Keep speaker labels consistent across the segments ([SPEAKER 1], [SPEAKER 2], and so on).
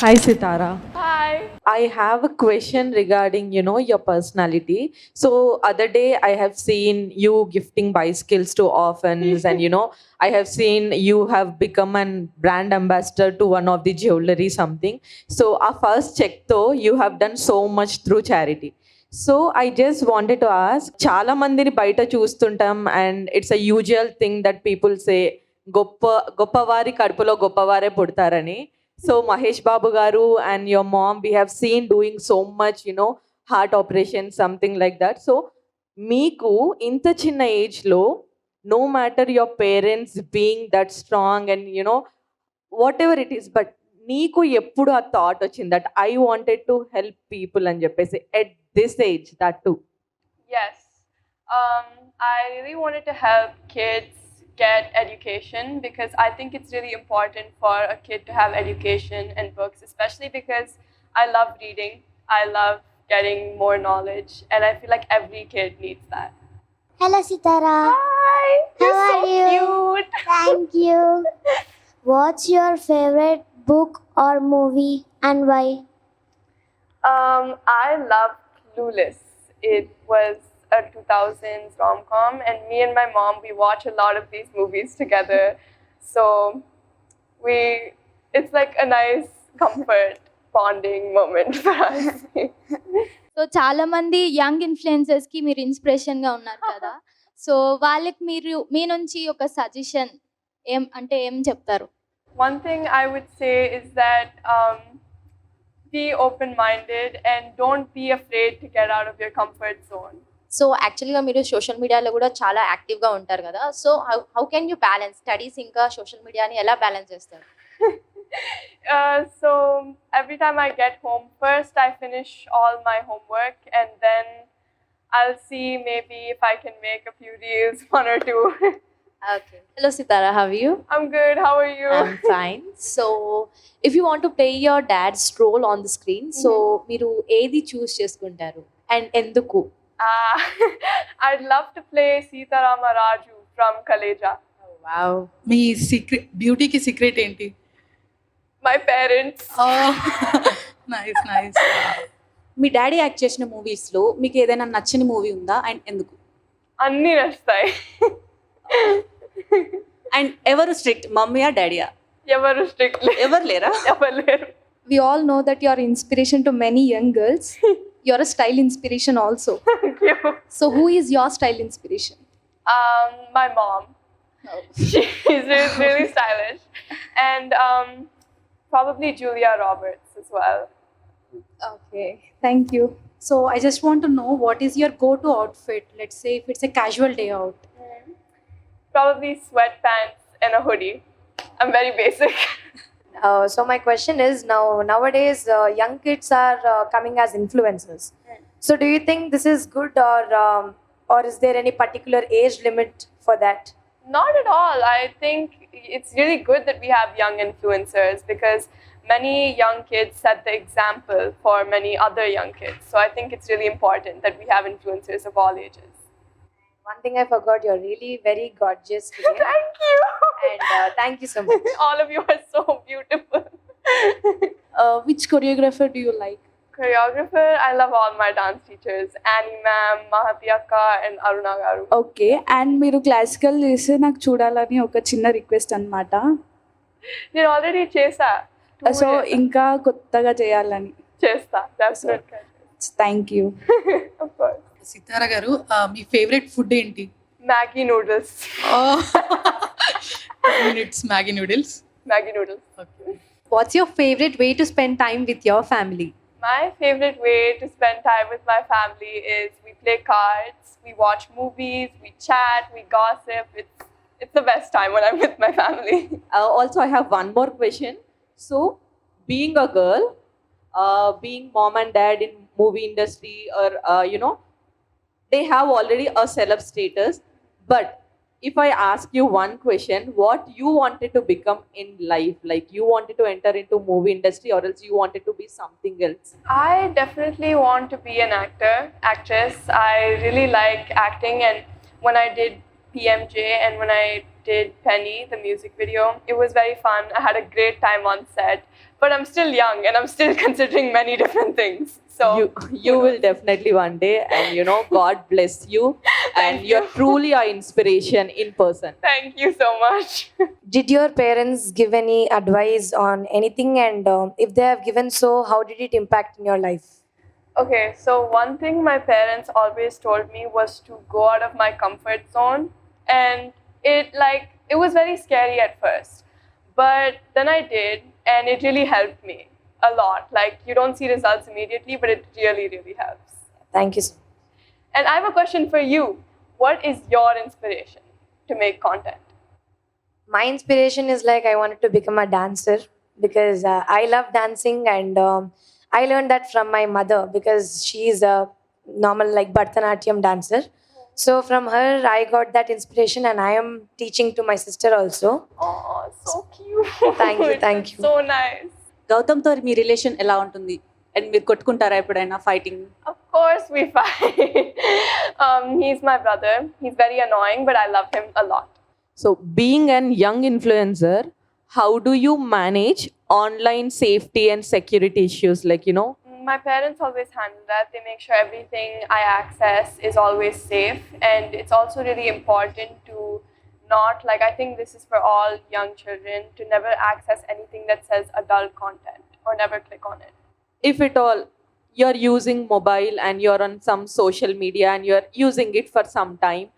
[SPEAKER 1] Hi, Sitara.
[SPEAKER 2] Hi.
[SPEAKER 1] I have a question regarding, your personality. So other day I have seen you gifting bicycles to orphans and I have seen you have become an brand ambassador to one of the jewelry something. So our first check though, you have done so much through charity. So I just wanted to ask, చాలా మందిని బయట చూస్తుంటాం and it's a usual thing that people say గొప్పవారి కడుపులో గొప్పవారే పుడతారని. So Mahesh Babu Garu and your mom, we have seen doing so much, heart operation, something like that. So Meeku, inta chinna age lo, no matter your parents being that strong and whatever it is, but నీకు ఎప్పుడు ఆ thought వచ్చింది that I wanted to help people అని చెప్పేసి at this age that to
[SPEAKER 2] Yes. I really wanted to help kids get education because I think it's really important for a kid to have education and books, especially because I love reading. I love getting more knowledge, and I feel like every kid needs that.
[SPEAKER 3] Hello, Sitara.
[SPEAKER 2] Hi. You're
[SPEAKER 3] How
[SPEAKER 2] so
[SPEAKER 3] are you?
[SPEAKER 2] cute.
[SPEAKER 3] Thank you. What's your favorite book or movie and why?
[SPEAKER 2] I love Clueless. It was a 2000s rom-com, and me and my mom, we watch a lot of these movies together. So it's like a nice comfort bonding moment for us.
[SPEAKER 4] So చాలా మంది young influencers కి మీరు inspiration గా ఉన్నారు కదా. So వాళ్ళకి మీరు మీ నుంచి ఒక సజెషన్ ఏం చెప్తారు?
[SPEAKER 2] One thing I would say is that be open-minded and don't be afraid to get out of your comfort zone.
[SPEAKER 5] So యాక్చువల్గా మీరు సోషల్ మీడియాలో కూడా చాలా యాక్టివ్గా ఉంటారు కదా. So how can you balance studies ఇంకా సోషల్ మీడియాని ఎలా బ్యాలెన్స్ చేస్తారు?
[SPEAKER 2] So every time I get home, first I finish all my homework and then I'll see maybe if I can make a few reels, one or two.
[SPEAKER 5] Okay. Hello Sitara, how you?
[SPEAKER 2] I'm good. How are you?
[SPEAKER 5] I'm fine. So if you want to play your dad's role on the screen, so మీరు ఏది చూస్ చేసుకుంటారు and ఎందుకు?
[SPEAKER 2] Uh, I'd love to play Sita Rama Raju from Kaleja.
[SPEAKER 5] Wow.
[SPEAKER 6] మీ secret బ్యూటీకి secret ఏంటి?
[SPEAKER 2] My parents.
[SPEAKER 6] Nice nice.
[SPEAKER 7] మీ daddy act చేసిన మూవీస్లో మీకు ఏదైనా నచ్చని మూవీ ఉందా అండ్ ఎందుకు?
[SPEAKER 2] అన్నీ నచ్చుతాయి.
[SPEAKER 7] అండ్ ఎవరు స్ట్రిక్ట్, మమ్మీయా డాడీయా?
[SPEAKER 2] ఎవరు స్ట్రిక్ట్
[SPEAKER 7] ఎవరు లేరా?
[SPEAKER 2] ఎవరు లేరు.
[SPEAKER 4] We all know that you are inspiration to many young girls. You're a style inspiration also.
[SPEAKER 2] Thank you.
[SPEAKER 4] So who is your style inspiration?
[SPEAKER 2] My mom. She's really stylish. And probably Julia Roberts as well.
[SPEAKER 4] Okay, thank you.
[SPEAKER 7] So I just want to know what is your go to outfit, let's say if it's a casual day out.
[SPEAKER 2] Probably sweatpants and a hoodie. I'm very basic.
[SPEAKER 5] So my question is, nowadays young kids are coming as influencers. So do you think this is good, or is there any particular age limit for that?
[SPEAKER 2] Not at all. I think it's really good that we have young influencers because many young kids set the example for many other young kids. So I think it's really important that we have influencers of all ages.
[SPEAKER 5] One thing I forgot, you're really very gorgeous today.
[SPEAKER 2] Thank you.
[SPEAKER 5] And thank you so much.
[SPEAKER 2] All of you are so beautiful.
[SPEAKER 7] Which choreographer do you like?
[SPEAKER 2] Choreographer, I love all my dance teachers. Annie ma'am, Mahati akka and Aruna garu.
[SPEAKER 7] Okay. And మీరు classical చేస్తే నాకు చూడాలని ఒక చిన్న request అనమాట.
[SPEAKER 2] నేను already చేసా.
[SPEAKER 7] So ఇంకా కొత్తగా చేయాలని.
[SPEAKER 2] చేస్తా. Definitely.
[SPEAKER 7] Thank you.
[SPEAKER 2] Of course.
[SPEAKER 6] సితారా గారు, మీ ఫేవరెట్ ఫుడ్ ఏంటి?
[SPEAKER 2] Maggi noodles.
[SPEAKER 6] It's Maggi noodles.
[SPEAKER 2] Maggi noodles.
[SPEAKER 6] Okay.
[SPEAKER 8] What's your favorite way to spend time with your family?
[SPEAKER 2] My favorite way to spend time with my family is we play cards, we watch movies, we chat, we gossip. It's the best time when I'm with my family.
[SPEAKER 1] Also I have one more question. So being a girl, being mom and dad in movie industry or they have already a celeb status, but if I ask you one question, what you wanted to become in life, like you wanted to enter into movie industry or else you wanted to be something else?
[SPEAKER 2] I definitely want to be an actress. I really like acting, and when I did PMJ and when I did Penny, the music video. It was very fun. I had a great time on set. But I'm still young and I'm still considering many different things. So
[SPEAKER 1] You will definitely one day, and God bless you, and
[SPEAKER 2] you.
[SPEAKER 1] you're truly our inspiration in person.
[SPEAKER 2] Thank you so much.
[SPEAKER 5] Did your parents give any advice on anything? And if they have given so, how did it impact in your life?
[SPEAKER 2] Okay, so one thing my parents always told me was to go out of my comfort zone, and it was very scary at first, but then I did, and it really helped me a lot. Like, you don't see results immediately, but it really, really helps.
[SPEAKER 5] Thank you.
[SPEAKER 2] And I have a question for you. What is your inspiration to make content?
[SPEAKER 5] My inspiration is like I wanted to become a dancer because I love dancing, and I learned that from my mother because she is a normal like Bharatanatyam dancer. So from her I got that inspiration, and I am teaching to my sister also.
[SPEAKER 2] Oh, so cute.
[SPEAKER 5] Thank you, thank
[SPEAKER 2] It's
[SPEAKER 5] you.
[SPEAKER 2] So nice.
[SPEAKER 9] గౌతమ్తో మీ relation ఎలా ఉంటుంది and మీరు కొట్టుకుంటారా ఎప్పుడైనా fighting?
[SPEAKER 2] Of course we fight. He's my brother. He's very annoying, but I love him a lot.
[SPEAKER 1] So, being an young influencer, how do you manage online safety and security issues?
[SPEAKER 2] My parents always handle that. They make sure everything I access is always safe. And it's also really important to not, I think this is for all young children, to never access anything that says adult content or never click on it.
[SPEAKER 1] If at all you're using mobile and you're on some social media and you're using it for some time,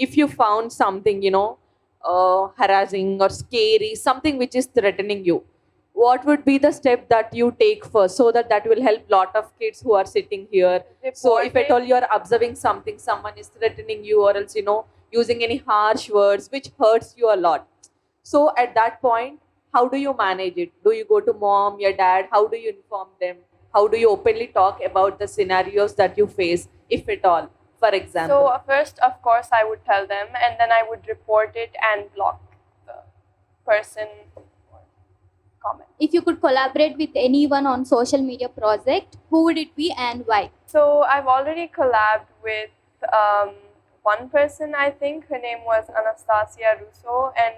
[SPEAKER 1] if you found something, harassing or scary, something which is threatening you, what would be the step that you take first, so that will help lot of kids who are sitting here? So if at all you're observing something, someone is threatening you, or else using any harsh words which hurts you a lot, so at that point, how do you manage it? Do you go to mom, your dad? How do you inform them? How do you openly talk about the scenarios that you face, if at all, for example?
[SPEAKER 2] So first, of course, I would tell them, and then I would report it and block the person or comment.
[SPEAKER 4] If you could collaborate with anyone on social media project, who would it be and why?
[SPEAKER 2] So I've already collabed with one person, I think. Her name was Anastasia Russo, and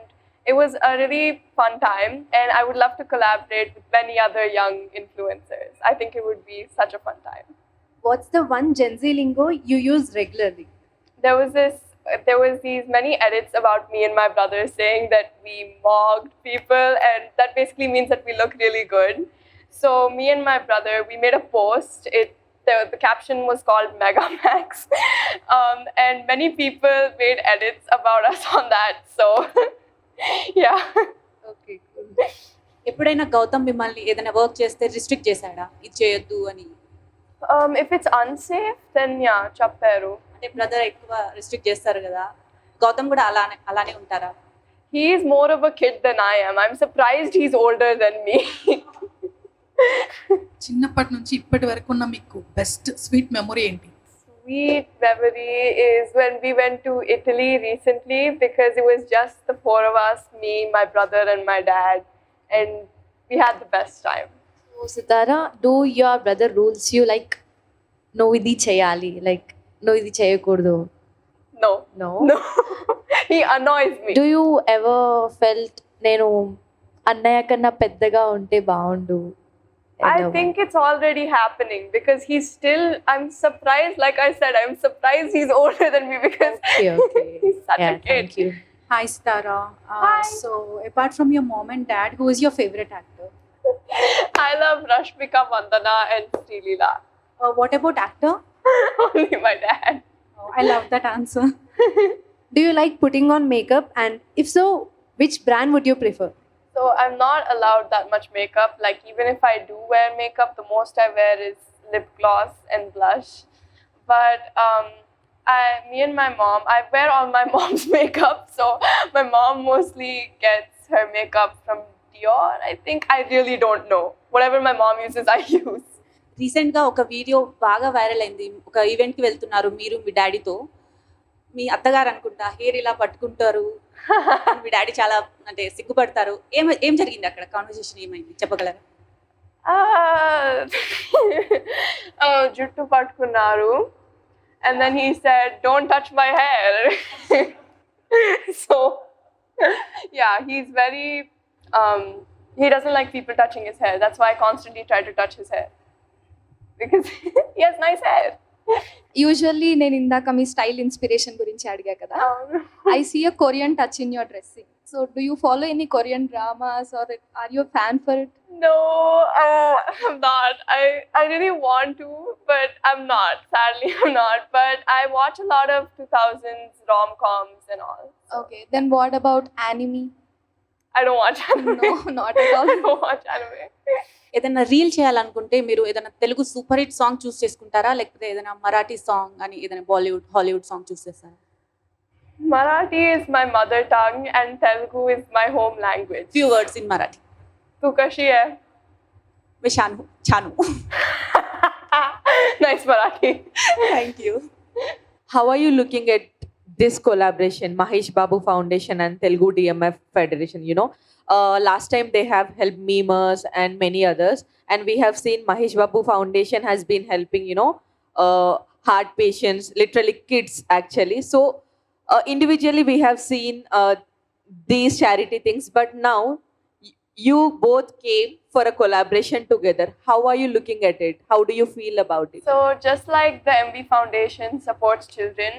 [SPEAKER 2] it was a really fun time, and I would love to collaborate with many other young influencers. I think it would be such a fun time.
[SPEAKER 8] What's the one Gen Z lingo you use regularly?
[SPEAKER 2] There was these many edits about me and my brother saying that we mocked people, and that basically means that we look really good. So me and my brother, we made a post. The caption was called Mega Max, and many people made edits about us on that. So yeah.
[SPEAKER 9] Okay, ఎప్పుడైనా గౌతమ్ మిమ్మల్ని ఏదైనా work చేస్తే restrict చేశాడా, ఇది చేయొద్దు అని?
[SPEAKER 2] If it's unsafe, then yeah, chapperu.
[SPEAKER 9] అంటే brother ఎక్కువ రిస్ట్రిక్ట్ చేస్తారు కదా, గౌతమ్ కూడా అలానే ఉంటారా?
[SPEAKER 2] He is more of a kid than I am. I'm surprised he's older than me.
[SPEAKER 6] చిన్నప్పటి నుంచి ఇప్పటి వరకు ఉన్న మీకు బెస్ట్ స్వీట్ మెమొరీ ఏంటి?
[SPEAKER 2] Sweet memory is when we went to Italy recently, because it was just the four of us, me, my brother and my dad, and we had the best time.
[SPEAKER 8] So Sitara, do your brother rules you like no idi cheyali, like no idi cheyakudu?
[SPEAKER 2] No.
[SPEAKER 8] No.
[SPEAKER 2] He annoys me.
[SPEAKER 8] Do you ever felt నేను అన్నయ్య కన్నా పెద్దగా ఉంటే బాగుండు?
[SPEAKER 2] I think it's already happening, because I'm surprised, like I said, I'm surprised he's older than me, because
[SPEAKER 8] Okay.
[SPEAKER 2] he's such
[SPEAKER 8] Yeah,
[SPEAKER 2] a kid.
[SPEAKER 8] thank you.
[SPEAKER 7] Hi, Sitara.
[SPEAKER 2] Hi.
[SPEAKER 7] So, apart from your mom and dad, who is your favorite actor?
[SPEAKER 2] I love Rashmika Mandana and Srilila.
[SPEAKER 7] What about actor?
[SPEAKER 2] Only my dad.
[SPEAKER 7] Oh, I love that answer.
[SPEAKER 8] Do you like putting on makeup? And if so, which brand would you prefer?
[SPEAKER 2] So I'm not allowed that much makeup. Like, even if I do wear makeup, the most I wear is lip gloss and blush. But me and my mom, I wear all my mom's makeup. So my mom mostly gets her makeup from Dior. I think, I really don't know. Whatever my mom uses, I use.
[SPEAKER 9] రీసెంట్గా ఒక video బాగా viral అయింది. ఒక ఈవెంట్కి వెళ్తున్నారు మీరు మీ డాడీతో. మీ అత్తగారు అనుకుంటా హెయిర్ ఇలా పట్టుకుంటారు, మీ డాడీ చాలా అంటే సిగ్గుపడతారు. ఏం జరిగింది అక్కడ? కాన్వర్సేషన్ ఏమైంది చెప్పగలరా?
[SPEAKER 2] Juttu patkunaru, and then he said, "Don't touch my hair." So Yeah, he's very. He doesn't like people touching his hair. That's why I constantly try to touch his hair because he has nice hair.
[SPEAKER 4] Usually నేను ఇందాక మీ style inspiration గురించి అడిగా కదా. I see a Korean touch in your dressing. So, do you follow any Korean dramas or are you a fan for it?
[SPEAKER 2] No, I'm not. I really want to, but I'm not. Sadly, I'm not. But I watch a lot of 2000s rom-coms and all.
[SPEAKER 4] Okay, then what about anime?
[SPEAKER 2] I don't watch anime.
[SPEAKER 4] No, not at all.
[SPEAKER 2] I don't watch anime.
[SPEAKER 9] ఏదైనా reel చేయాలనుకుంటే మీరు ఏదైనా Telugu super hit song చూస్ చేసుకుంటారా, లేకపోతే ఏదైనా Marathi song అని ఏదైనా Bollywood Hollywood song చూస్ చేస్తారా?
[SPEAKER 2] Marathi is my mother tongue and Telugu is my home language.
[SPEAKER 9] Few words in Marathi.
[SPEAKER 2] Tu kashi hai?
[SPEAKER 9] మీ షాను ఛాను.
[SPEAKER 2] Nice Marathi.
[SPEAKER 9] Thank you.
[SPEAKER 1] How are you looking at this collaboration, Mahesh Babu Foundation and Telugu DMF Federation? You know, last time they have helped memers and many others, and we have seen Mahesh Babu Foundation has been helping, you know, heart patients, literally kids actually. So individually we have seen these charity things, but now you both came for a collaboration together. How are you looking at it? How do you feel about it?
[SPEAKER 2] So just like the MB Foundation supports children,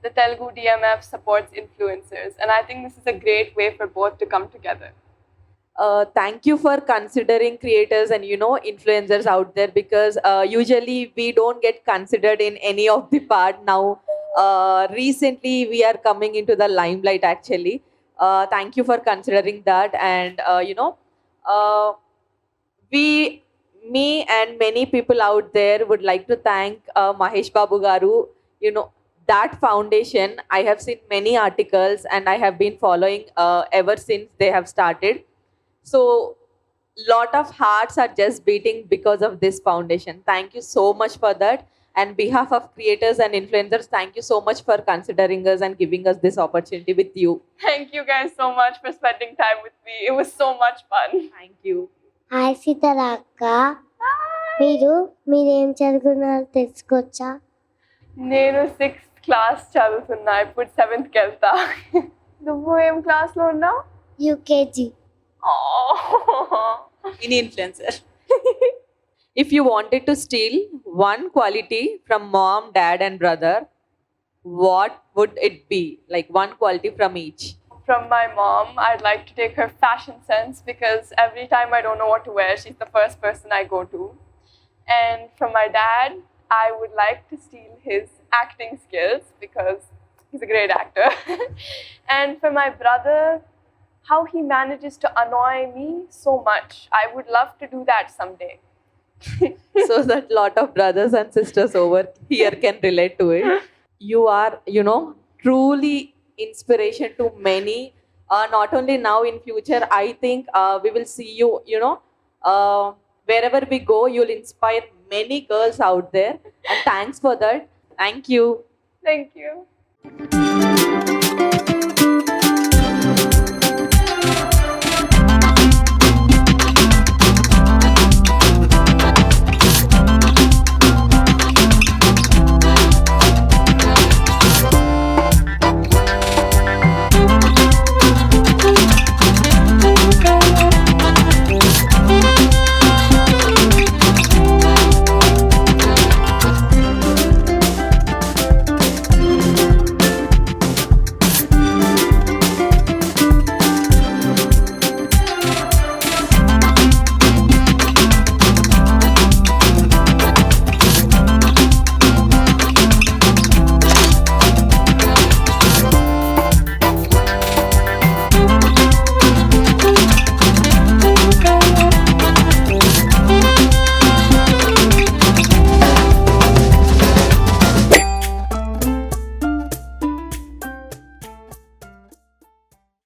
[SPEAKER 2] the Telugu DMF supports influencers, and I think this is a great way for both to come together.
[SPEAKER 1] Thank you for considering creators and, you know, influencers out there, because usually we don't get considered in any of the part. Now recently we are coming into the limelight actually. Thank you for considering that. And you know, me and many people out there would like to thank Mahesh Babu Garu. You know, that foundation, I have seen many articles and I have been following ever since they have started. So lot of hearts are just beating because of this foundation. Thank you so much for that. And behalf of creators and influencers, thank you so much for considering us and giving us this opportunity with you.
[SPEAKER 2] Thank you guys so much for spending time with me. It was so much fun.
[SPEAKER 1] Thank you.
[SPEAKER 3] Hi Sitara అక్క, మీరేం చదువుకున్నారో తెలుసుకోవచ్చా?
[SPEAKER 2] నేను 6th class చదువుతున్నా, ఇప్పుడు 7th వెళ్తా. నువ్వు ఏం క్లాస్లో ఉన్నావు?
[SPEAKER 3] UKG.
[SPEAKER 9] In influencer.
[SPEAKER 1] If you wanted to steal one quality from mom, dad and brother, what would it be? Like one quality from each.
[SPEAKER 2] From my mom, I'd like to take her fashion sense because every time I don't know what to wear, she's the first person I go to. And from my dad, I would like to steal his acting skills because he's a great actor. And for my brother, how he manages to annoy me so much. I would love to do that someday.
[SPEAKER 1] So that lot of brothers and sisters over here can relate to it. You are, you know, truly inspiration to many. Not only now, in future, I think we will see you, you know, wherever we go, you'll inspire many girls out there. And thanks for that. Thank you.
[SPEAKER 2] Thank you.